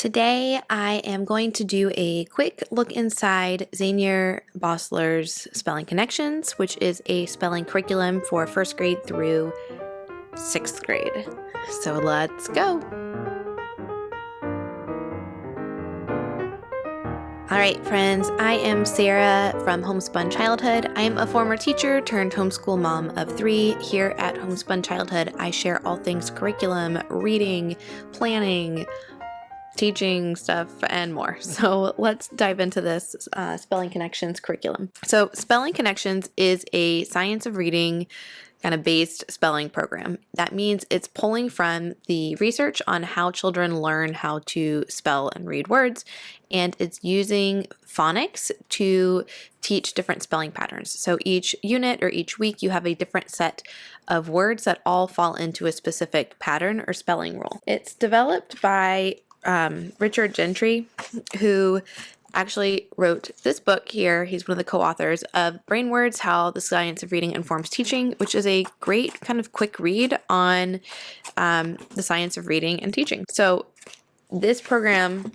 Today I am going to do a quick look inside Zaner-Bloser's Spelling Connections, which is a spelling curriculum for 1st grade through 6th grade. So let's go! Alright friends, I am Sarah from Homespun Childhood. I am a former teacher turned homeschool mom of 3. Here at Homespun Childhood, I share all things curriculum, reading, planning, teaching stuff, and more. So let's dive into this Spelling Connections curriculum. So Spelling Connections is a science of reading kind of based spelling program. That means it's pulling from the research on how children learn how to spell and read words, and it's using phonics to teach different spelling patterns. So each unit or each week you have a different set of words that all fall into a specific pattern or spelling rule. It's developed by Richard Gentry, who actually wrote this book here. He's one of the co-authors of Brain Words, How the Science of Reading Informs Teaching, which is a great kind of quick read on the science of reading and teaching. So this program,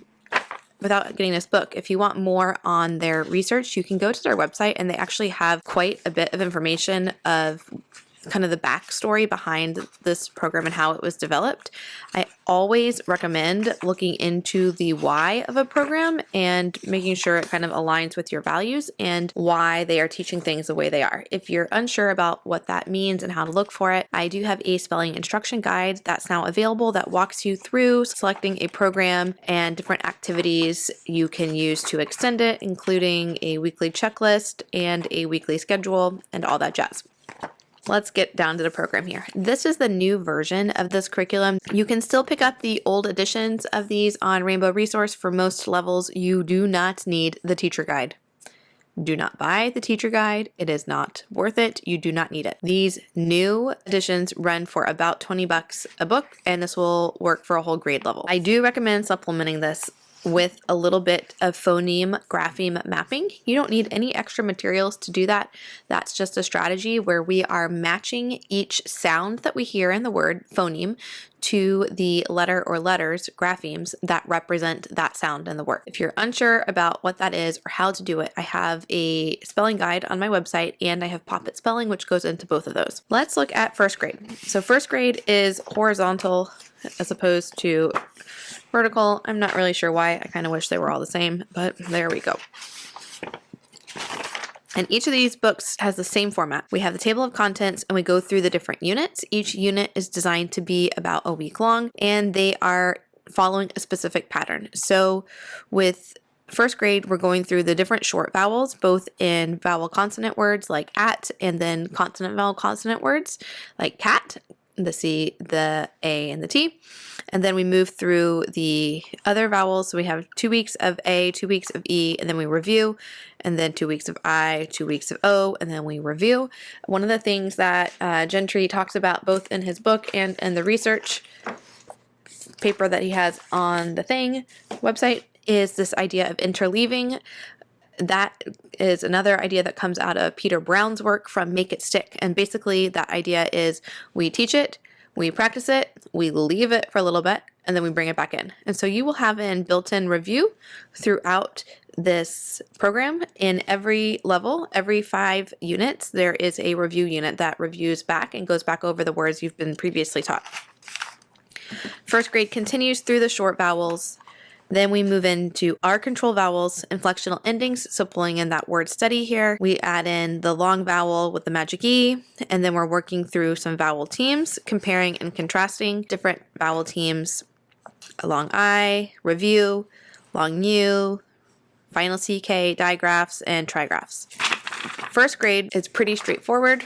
without getting this book, if you want more on their research, you can go to their website, and they actually have quite a bit of information of kind of the backstory behind this program and how it was developed. I always recommend looking into the why of a program and making sure it kind of aligns with your values and why they are teaching things the way they are. If you're unsure about what that means and how to look for it, I do have a spelling instruction guide that's now available that walks you through selecting a program and different activities you can use to extend it, including a weekly checklist and a weekly schedule and all that jazz. Let's get down to the program here. This is the new version of this curriculum. You can still pick up the old editions of these on Rainbow Resource. For most levels, you do not need the teacher guide. Do not buy the teacher guide. It is not worth it. You do not need it. These new editions run for about $20 a book, and this will work for a whole grade level. I do recommend supplementing this with a little bit of phoneme grapheme mapping. You don't need any extra materials to do that. That's just a strategy where we are matching each sound that we hear in the word phoneme to the letter or letters, graphemes, that represent that sound in the word. If you're unsure about what that is or how to do it, I have a spelling guide on my website, and I have Poppet Spelling, which goes into both of those. Let's look at 1st grade. So 1st grade is horizontal as opposed to vertical. I'm not really sure why. I kind of wish they were all the same, but there we go. And each of these books has the same format. We have the table of contents, and we go through the different units. Each unit is designed to be about a week long, and they are following a specific pattern. So with 1st grade, we're going through the different short vowels, both in vowel consonant words like at, and then consonant vowel consonant words like cat, the C, the A, and the T. And then we move through the other vowels. So we have 2 weeks of A, 2 weeks of E, and then we review, and then 2 weeks of I, 2 weeks of O, and then we review. One of the things that Gentry talks about both in his book and in the research paper that he has on the thing website is this idea of interleaving. That is another idea that comes out of Peter Brown's work from Make It Stick. And basically that idea is we teach it, we practice it, we leave it for a little bit, and then we bring it back in. And so you will have an built-in review throughout this program. In every level, every 5 units, there is a review unit that reviews back and goes back over the words you've been previously taught. 1st grade continues through the short vowels. Then we move into our control vowels, inflectional endings, so pulling in that word study here. We add in the long vowel with the magic E, and then we're working through some vowel teams, comparing and contrasting different vowel teams. Long I, review, long U, final CK, digraphs, and trigraphs. 1st grade is pretty straightforward.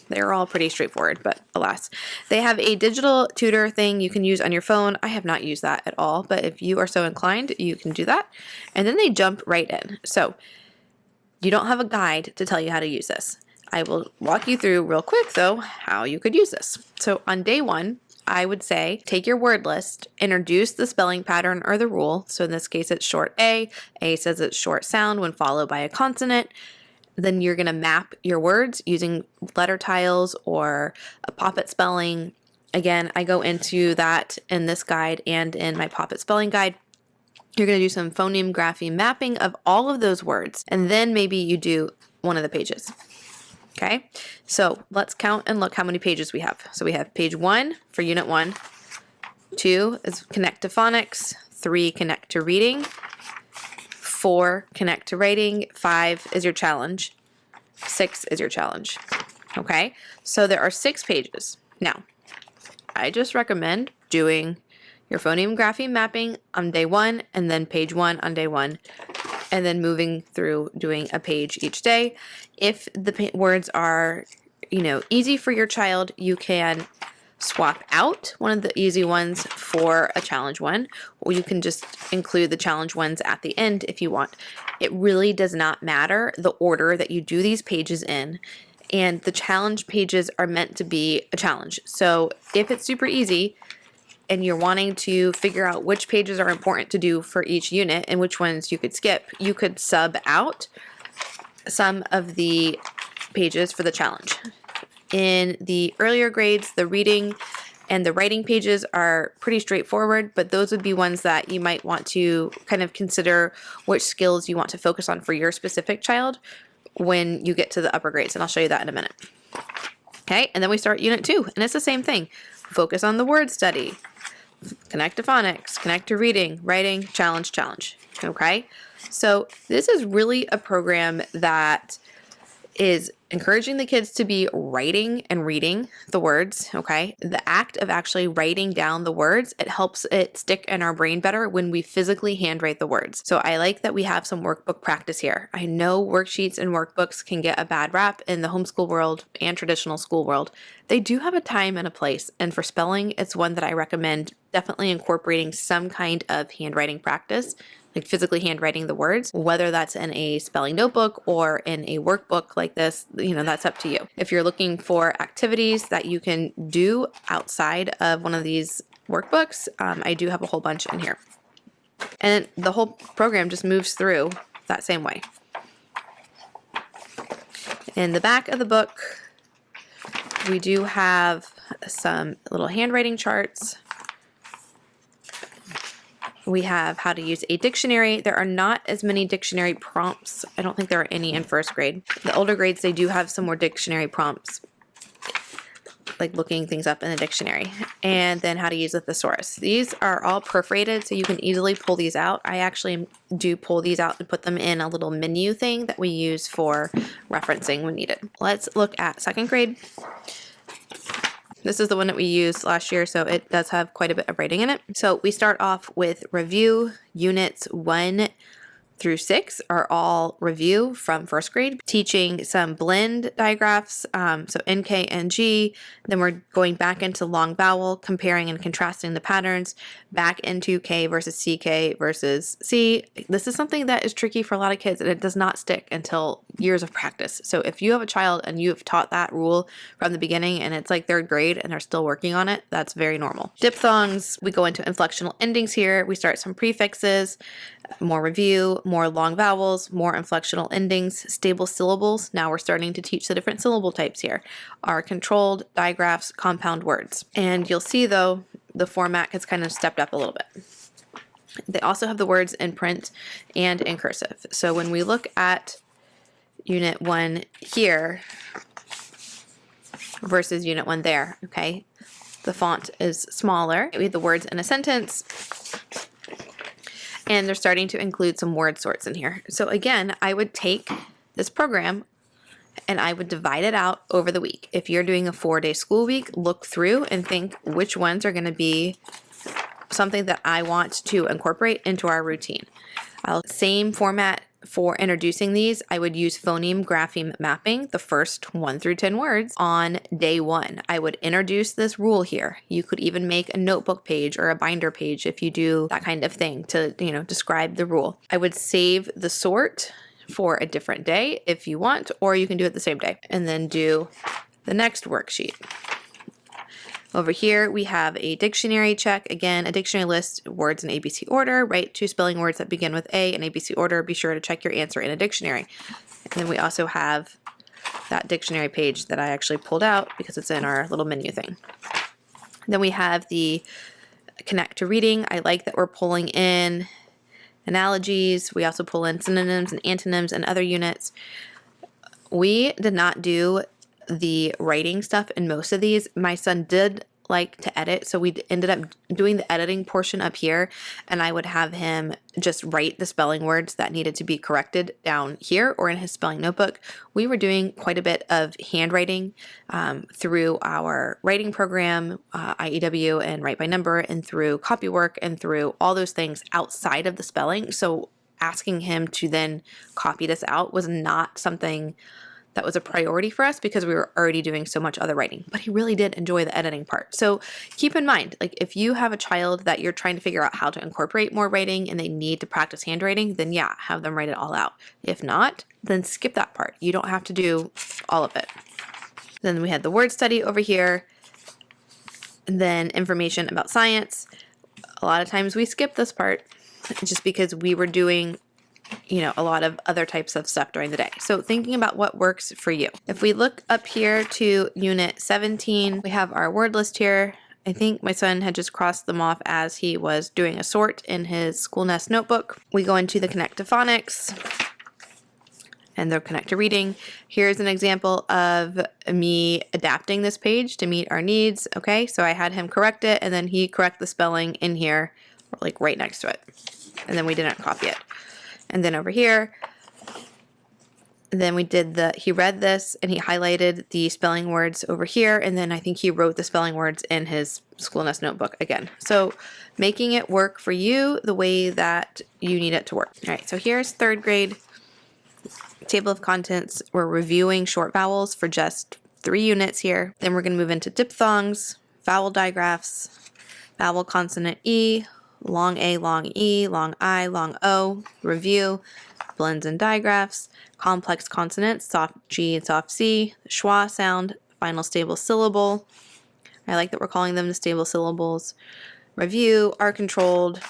They're all pretty straightforward, but alas. They have a digital tutor thing you can use on your phone. I have not used that at all, but if you are so inclined, you can do that. And then they jump right in. So you don't have a guide to tell you how to use this. I will walk you through real quick, though, how you could use this. So on day 1, I would say take your word list, introduce the spelling pattern or the rule. So in this case, it's short A. A says it's short sound when followed by a consonant. Then you're going to map your words using letter tiles or a Poppet Spelling. Again, I go into that in this guide and in my Poppet Spelling guide. You're going to do some phoneme grapheme mapping of all of those words, and then maybe you do one of the pages. Okay, so let's count and look how many pages we have. So we have page 1 for Unit 1, 2 is connect to phonics, 3 connect to reading, 4 connect to writing, 5 is your challenge, 6 is your challenge. Okay, so there are 6 pages. Now, I just recommend doing your phoneme grapheme mapping on day 1 and then page 1 on day 1. And then moving through doing a page each day. If the words are, easy for your child, you can swap out one of the easy ones for a challenge one, or you can just include the challenge ones at the end if you want. It really does not matter the order that you do these pages in, and the challenge pages are meant to be a challenge. So if it's super easy, and you're wanting to figure out which pages are important to do for each unit and which ones you could skip, you could sub out some of the pages for the challenge. In the earlier grades, the reading and the writing pages are pretty straightforward, but those would be ones that you might want to kind of consider which skills you want to focus on for your specific child when you get to the upper grades, and I'll show you that in a minute. Okay, and then we start Unit 2, and it's the same thing. Focus on the word study. Connect to phonics, connect to reading, writing, challenge, challenge. Okay, so this is really a program that is encouraging the kids to be writing and reading the words. Okay, the act of actually writing down the words, it helps it stick in our brain better when we physically handwrite the words. So I like that we have some workbook practice here. I know worksheets and workbooks can get a bad rap in the homeschool world and traditional school world. They do have a time and a place, and for spelling, it's one that I recommend definitely incorporating some kind of handwriting practice, like physically handwriting the words, whether that's in a spelling notebook or in a workbook like this, that's up to you. If you're looking for activities that you can do outside of one of these workbooks, I do have a whole bunch in here. And the whole program just moves through that same way. In the back of the book, we do have some little handwriting charts. We have how to use a dictionary. There are not as many dictionary prompts. I don't think there are any in first grade. The older grades, they do have some more dictionary prompts, like looking things up in a dictionary. And then how to use a thesaurus. These are all perforated, so you can easily pull these out. I actually do pull these out and put them in a little menu thing that we use for referencing when needed. Let's look at second grade. This is the one that we used last year, so it does have quite a bit of writing in it. So we start off with review. Units 1 through 6 are all review from first grade, teaching some blend digraphs, so NK and G. Then we're going back into long vowel, comparing and contrasting the patterns, back into K versus CK versus C. This is something that is tricky for a lot of kids, and it does not stick until years of practice. So if you have a child and you've taught that rule from the beginning and it's like third grade and they're still working on it, that's very normal. Diphthongs, we go into inflectional endings here. We start some prefixes, more review, more long vowels, more inflectional endings, stable syllables. Now we're starting to teach the different syllable types here. Our controlled, digraphs, compound words. And you'll see though, the format has kind of stepped up a little bit. They also have the words in print and in cursive. So when we look at Unit 1 here versus Unit 1 there, okay, the font is smaller. We have the words in a sentence, and they're starting to include some word sorts in here. So again, I would take this program and I would divide it out over the week. If you're doing a 4-day school week, look through and think which ones are going to be something that I want to incorporate into our routine. Same format for introducing these. I would use phoneme grapheme mapping, the first 1 through 10 words on day 1. I would introduce this rule here. You could even make a notebook page or a binder page if you do that kind of thing to, describe the rule. I would save the sort for a different day if you want, or you can do it the same day and then do the next worksheet. Over here, we have a dictionary check. Again, a dictionary list, words in ABC order. Write 2 spelling words that begin with A in ABC order. Be sure to check your answer in a dictionary. And then we also have that dictionary page that I actually pulled out because it's in our little menu thing. Then we have the connect to reading. I like that we're pulling in analogies. We also pull in synonyms and antonyms and other units. We did not do the writing stuff in most of these. My son did like to edit, so we ended up doing the editing portion up here, and I would have him just write the spelling words that needed to be corrected down here or in his spelling notebook. We were doing quite a bit of handwriting through our writing program, IEW and Write by Number, and through copywork and through all those things outside of the spelling. So asking him to then copy this out was not something that was a priority for us because we were already doing so much other writing, but he really did enjoy the editing part. So keep in mind, like if you have a child that you're trying to figure out how to incorporate more writing and they need to practice handwriting, then yeah, have them write it all out. If not, then skip that part. You don't have to do all of it. Then we had the word study over here, and then information about science. A lot of times we skip this part just because we were doing a lot of other types of stuff during the day. So thinking about what works for you. If we look up here to Unit 17, we have our word list here. I think my son had just crossed them off as he was doing a sort in his Schoolnest notebook. We go into the Connect to Phonics and the Connect to Reading. Here's an example of me adapting this page to meet our needs. Okay, so I had him correct it, and then he correct the spelling in here, like right next to it. And then we didn't copy it. And then over here, then we did he read this and he highlighted the spelling words over here. And then I think he wrote the spelling words in his Schoolnest notebook again. So making it work for you the way that you need it to work. All right, so here's third grade table of contents. We're reviewing short vowels for just 3 units here. Then we're going to move into diphthongs, vowel digraphs, vowel consonant E, long A, long E, long I, long O, review, blends and digraphs, complex consonants, soft G and soft C, schwa sound, final stable syllable. I like that we're calling them the stable syllables. Review, R-controlled,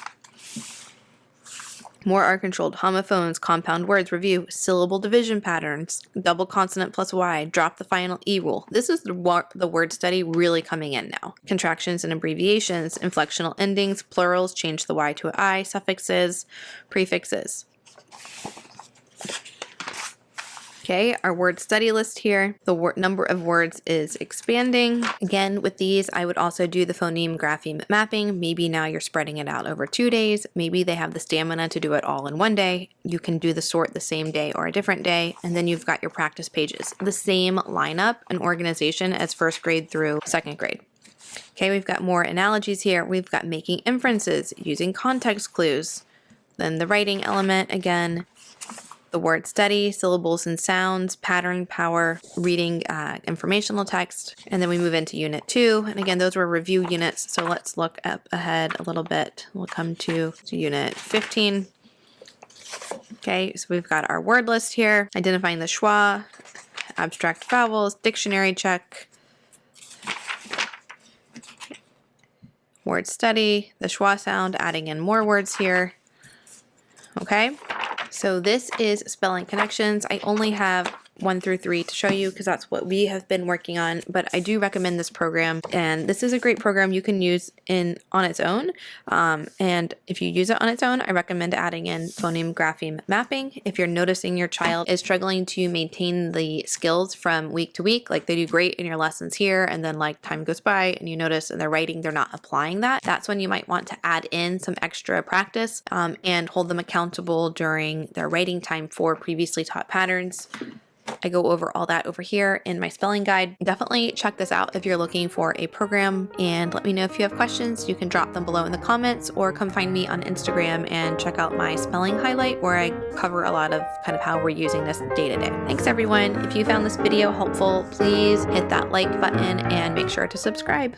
more R-controlled, homophones, compound words, review, syllable division patterns, double consonant plus Y, drop the final E rule. This is the word study really coming in now. Contractions and abbreviations, inflectional endings, plurals, change the Y to an I, suffixes, prefixes. Okay, our word study list here. The number of words is expanding. Again, with these, I would also do the phoneme grapheme mapping. Maybe now you're spreading it out over 2 days. Maybe they have the stamina to do it all in 1 day. You can do the sort the same day or a different day. And then you've got your practice pages. The same lineup and organization as 1st grade through 2nd grade. Okay, we've got more analogies here. We've got making inferences, using context clues. Then the writing element again. The word study, syllables and sounds, pattern, power, reading informational text, and then we move into Unit 2. And again, those were review units, so let's look up ahead a little bit. We'll come to Unit 15. Okay, so we've got our word list here, identifying the schwa, abstract vowels, dictionary check, word study, the schwa sound, adding in more words here. Okay. So this is spelling connections. I only have 1 through 3 to show you because that's what we have been working on, but I do recommend this program, and this is a great program you can use on its own. And if you use it on its own, I recommend adding in phoneme grapheme mapping. If you're noticing your child is struggling to maintain the skills from week to week, like they do great in your lessons here, and then like time goes by and you notice in their writing they're not applying that, that's when you might want to add in some extra practice and hold them accountable during their writing time for previously taught patterns. I go over all that over here in my spelling guide. Definitely check this out if you're looking for a program, and let me know if you have questions. You can drop them below in the comments or come find me on Instagram and check out my spelling highlight where I cover a lot of kind of how we're using this day to day. Thanks everyone. If you found this video helpful, please hit that like button and make sure to subscribe.